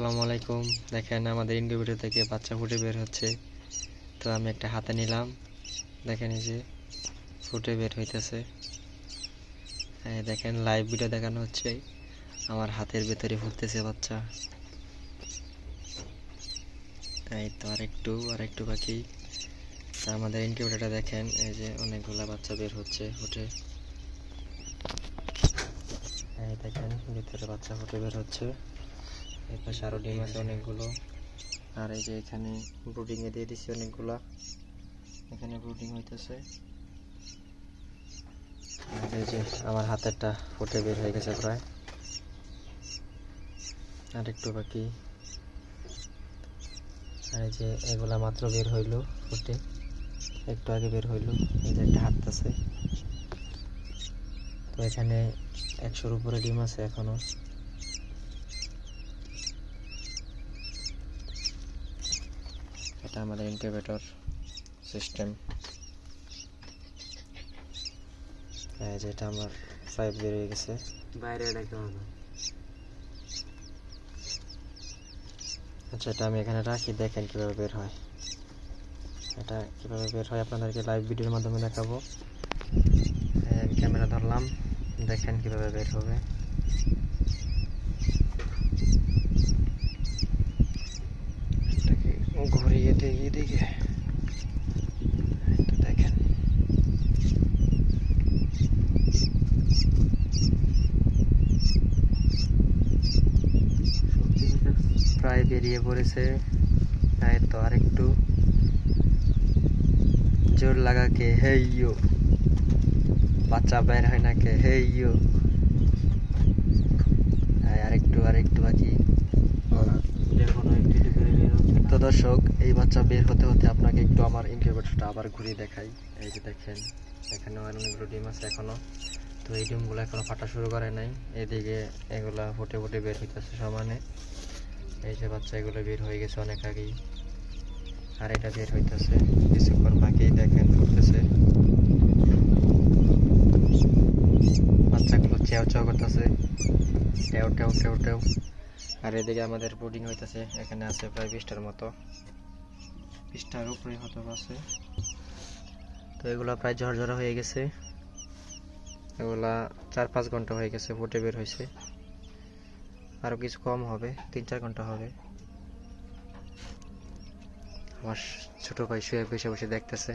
আসসালামু আলাইকুম। দেখেন আমাদের ইনকিউবেটর থেকে বাচ্চা ফুটে বের হচ্ছে। তো আমি একটা হাতে নিলাম, দেখেন এই যে ফুটে বের হইতেছে। হ্যাঁ দেখেন, লাইভ ভিডিও দেখানো হচ্ছে, আমার হাতের ভেতরে ফুটতেছে বাচ্চা। এই তো আর একটু বাকি। তা আমাদের ইনকিউবেটরটা দেখেন, এই যে অনেকগুলা বাচ্চা বের হচ্ছে ফুটে। এই দেখেন ভিতরে বাচ্চা ফুটে বের হচ্ছে। এই পাশে আরো ডিম আছে অনেকগুলো। আর এই যে এখানে ব্রুডিং এ দিয়ে দিছি অনেকগুলা, এখানে ব্রুডিং হইতেছে। আর এই যে আমার হাতেরটা ফুটে বের হয়ে গেছে প্রায়, আর একটু বাকি। আর এই যে এগুলা মাত্র বের হইলো ফুটে, একটু আগে বের হইলো। এই যে একটা হাঁটতেছে। তো এখানে 100-র উপরে ডিম আছে এখনো। এটা আমাদের ইনকিউবেটর সিস্টেম। যেটা আমার প্রায় বের হয়ে গেছে। বাইরে রেখে হবে। আচ্ছা, এটা আমি এখানে রাখি, দেখেন কিভাবে বের হয়। এটা কিভাবে বের হয় আপনাদেরকে লাইভ ভিডিওর মাধ্যমে দেখাবো। আমি ক্যামেরা ধরলাম, দেখেন কিভাবে বের হবে। এটাকে ঘুরিয়ে দিই এদিকে, দেখেন প্রায় বেরিয়ে পড়েছে। এই তো আরেকটু জোর লাগা কে হেইয়ো, বাচ্চা বের হয় না কে হেইয়ো। আরেকটু বাকি। তো দর্শক, এই বাচ্চা বের হতে হতে আপনাকে একটু আমার ইনকিউবেটরটা আবার ঘুরিয়ে দেখাই। এই যে দেখেন, এখানে অনেকগুলো ডিম আছে এখনো। তো এই ডিমগুলো এখনো ফাটা শুরু করে নাই। এদিকে এগুলা ফুটে ফুটে বের হইতেছে সমানে। এই যে বাচ্চা এগুলো বের হয়ে গেছে অনেক আগেই, আর এটা বের হইতেছে কিছুক্ষণ বাকি। দেখেন ফুটতেছে, বাচ্চাগুলো চেও চেও করতেছে, টেও টেও টেও টেও। আর এদিকে আমাদের ব্রুডিং হইতেছে, এখানে আছে প্রায় 20টার মতো, 20টার উপরে হয়তো আছে। তো এগুলা প্রায় ঝরঝরা হয়ে গেছে, এগুলা 4-5 ঘন্টা হয়ে গেছে ফুটে বের হয়েছে। আরো কিছু কম হবে, 3-4 ঘন্টা হবে। আমার ছোট ভাই শুয়ে বসে বসে দেখতেছে।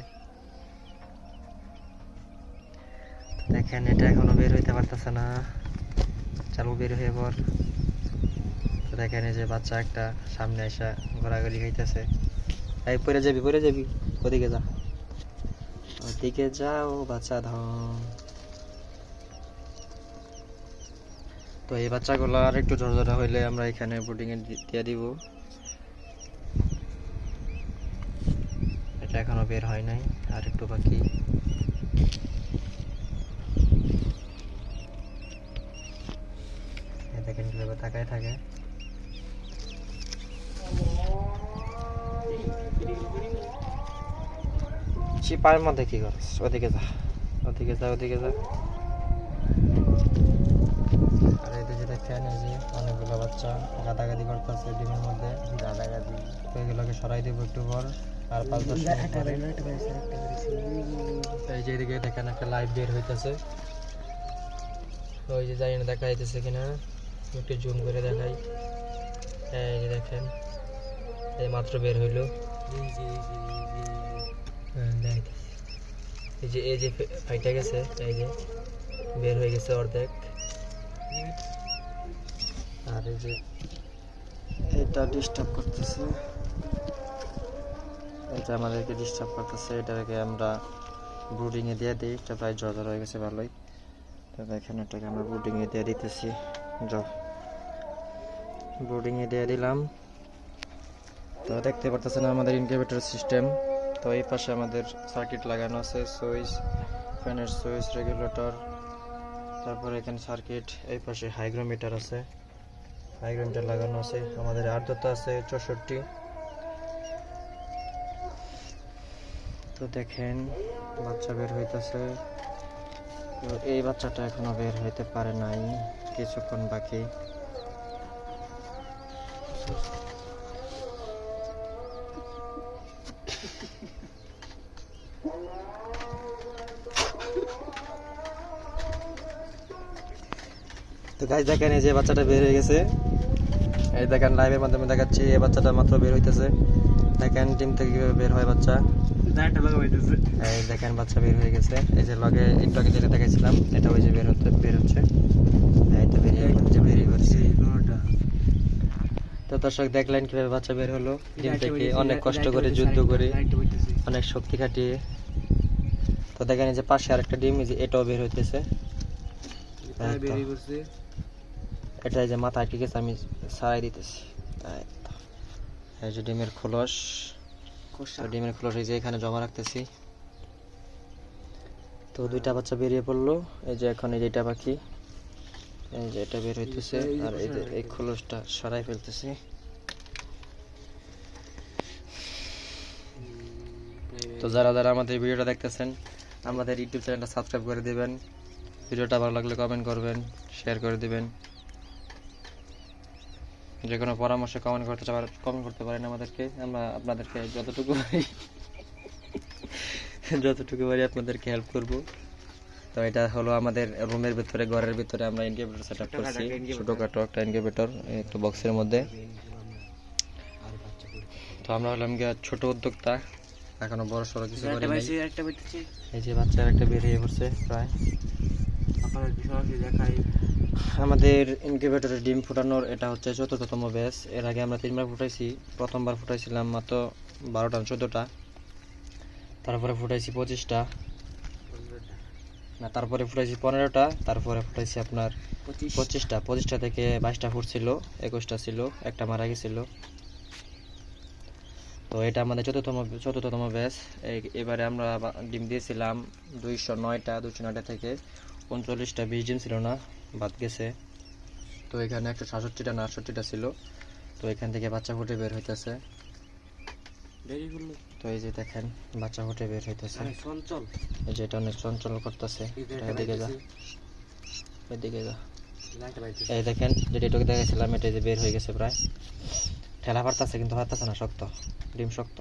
দেখেন এটা এখনো বের হইতে পারতেছে না, চালু বের হয়ে পর। তো দেখেন এই যে বাচ্চা একটা সামনে এসে ঘোরাঘুরি খাইতেছে। এই পরে যাবি ওদিকে যা, ওদিকে যাও বাচ্চা ধন। তো এই বাচ্চাগুলো আর একটু ঝরঝরা হইলে আমরা এখানে ব্রুডিং এ দিয়ে দিব। এটা এখনো বের হয় নাই, আর একটু বাকি। দেখেন কিভাবে তাকায় থাকে। চিপার মধ্যে কি করছ? ওদিকে যা। আর এদিকে দেখেন এই যে অনেকগুলো বাচ্চা গাদাগাদি করতেছে ডিমের মধ্যে। তো এগুলোকে সরাই দেবো একটু পর, আর 5-10 মিনিট পরে। এই যে এদিকে দেখেন একটা লাইভ বের হইতেছে। ওই যে জানি না দেখা যাইতেছে কিনা, একটু জুম করে দেখাই। এই যে দেখেন, এই মাত্র বের হইলো। এই যে ফাইটা গেছে, এই যে বের হয়ে গেছে অর্ধেক। আর এই যে এটা ডিস্টার্ব করতেছে, এটা আমাদেরকে ডিস্টার্ব করতেছে। এটাকে আমরা ব্রুডিং এ দিয়ে দিই, এটা প্রায় ঝরঝর হয়ে গেছে ভালোই। তো দেখেন এটাকে আমরা ব্রুডিং এ দিয়ে দিতেছি, ব্রুডিং এ দিয়ে দিলাম। তো দেখতে পারতেছেন আমাদের ইনকিউবেটর সিস্টেম। তো এই পাশে আমাদের সার্কিট লাগানো আছে, সুইচ, ফ্যানের সুইচ, রেগুলেটর, তারপরে এখানে সার্কিট। এই পাশে হাইগ্রোমিটার আছে, হাইগ্রোমিটার লাগানো আছে। আমাদের আর্দ্রতা আছে 64। তো দেখেন বাচ্চা বের হইতেছে। তো এই বাচ্চাটা এখনো বের হইতে পারে নাই, কিছুক্ষণ বাকি। তো গাইস দেখেন এই যে বাচ্চাটা বের হয়ে গেছে, এই দেখেন লাইভের মাধ্যমে দেখাচ্ছি এই বাচ্চাটা মাত্র বের হইতেছে। দেখেন ডিম থেকে কিভাবে বের হয় বাচ্চা, এই দেখেন বাচ্চা বের হয়ে গেছে। এই যে লগে একটু আগে যেটা দেখাইছিলাম এটা ওই যে বের হচ্ছে, এই তো বেরিয়ে পড়ছে। তো দর্শক দেখলেন কিভাবে বাচ্চা বের হলো ডিম থেকে, অনেক কষ্ট করে যুদ্ধ করে অনেক শক্তি খাটিয়ে। তো দেখেন এই যে পাশে আরেকটা ডিম, এই যে এটাও বের হইতেছে। এটা এই যে মাথায় ঠিক আছে, আমি ছাড়াই দিতেছি। এই যে ডিমের খোলস, ডিমের খোলস এই যে এখানে জমা রাখতেছি। তো দুইটা বাচ্চা বেরিয়ে পড়লো, এই যে এখন এই যে এটা বাকি, এই যে এটা বের হইতেছে, আর এই যে এই খোলসটা সরাই ফেলতেছি। তো যারা যারা আমাদের ভিডিওটা দেখতেছেন আমাদের ইউটিউব চ্যানেলটা সাবস্ক্রাইব করে দিবেন, ভিডিওটা ভালো লাগলে কমেন্ট করবেন, শেয়ার করে দিবেন। যে কোনো পরামর্শ কমেন্ট করতে পারেন আমাদেরকে, আমরা আপনাদেরকে যতটুকু পারি আপনাদেরকে হেল্প করব। তো এটা হলো আমাদের রুমের ভিতরে, ঘরের ভিতরে আমরা ইনকিউবেটর সেটআপ করছি, ছোটখাটো একটা ইনকিউবেটর একটা বক্সের মধ্যে। তো আমরা হলাম গিয়ে ছোট উদ্যোক্তা, এখনো বড় সড়ো কিছু করি নাই। এই যে বাচ্চার একটা বেরিয়ে পড়ছে প্রায়। আমাদের ইনকিউবেটরে ডিম ফুটানোর এটা হচ্ছে ৪র্থতম ব্যাচ। এর আগে আমরা 3বার ফুটাইছি। প্রথমবার ফুটাইছিলাম মাত্র 12টা 14টা, তারপরে ফুটাইছি 25টা, না তারপরে ফুটাইছি 15টা, তারপরে ফুটাইছি আপনার 25টা থেকে 22টা ফুটছিল, 21টা ছিল, একটা মারা গেছিল। তো এটা আমাদের ৪র্থতম ব্যাচ। এবারে আমরা ডিম দিয়েছিলাম 209টা থেকে 39টা, 20 ডিম ছিল না, বাদ গেছে। তো এখানে 167টা না 68টা ছিল। তো এখান থেকে বাচ্চা ফুটে বের হইতেছে। তো এই যে দেখেন বাচ্চা ফুটে বের হইতেছে, এই যে এটা অনেক চঞ্চল করতেছে। এদিকে যা, এদিকে যা, এই দেখেন যেটা এটাকে দেখাইছিলাম এটা যে বের হয়ে গেছে প্রায়। ঠেলা পারতেছে কিন্তু পারতেছে না, শক্ত ডিম, শক্ত।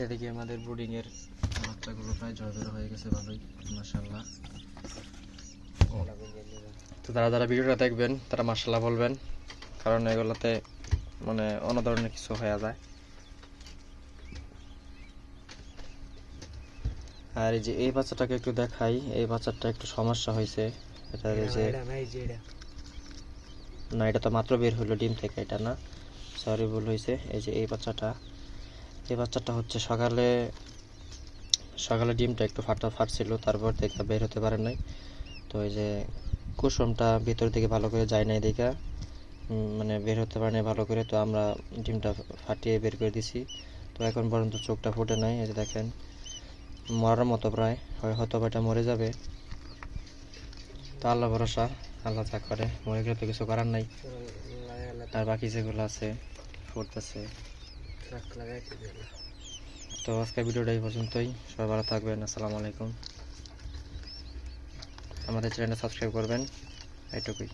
এদিকে আমাদের ব্রুডিং এর বাচ্চাগুলো প্রায় জয়বের হয়ে গেছে ভালোই, মাশাআল্লাহ। তো যারা যারা ভিডিওটা দেখবেন তারা মাশাআল্লাহ বলবেন, কারণ এগুলোতে মানে অন্য ধরনের কিছু হয়ে যায়। আর এই যে এই বাচ্চাটাকে একটু দেখাই, এই বাচ্চাটা একটু সমস্যা হয়েছে। এটা যে না, এটা তো মাত্র বের হলো ডিম থেকে, এটা না, সরি ভুল হয়েছে। এই যে এই বাচ্চাটা হচ্ছে সকালে ডিমটা একটু ফাটছিল, তারপর থেকে বের হতে পারে নাই। তো এই যে কুসুমটা ভিতর থেকে ভালো করে যায় নাই দেখা মানে বের হতে পারে নাই ভালো করে। তো আমরা ডিমটা ফাটিয়ে বের করে দিছি। তো এখন পর্যন্ত চোখটা ফুটে নাই, এই যে দেখেন মরার মতো প্রায়, হয়তো এটা মরে যাবে। তো আল্লাহ ভরসা, আল্লাহ যা করে, মরে গেলে তো কিছু করার নাই। আর বাকি যেগুলো আছে ফুটতেছে। তো আজকের ভিডিওটা এই পর্যন্তই, সবাই ভালো থাকবেন, আসসালামু আলাইকুম। আমাদের চ্যানেলটা সাবস্ক্রাইব করবেন, এইটুকুই।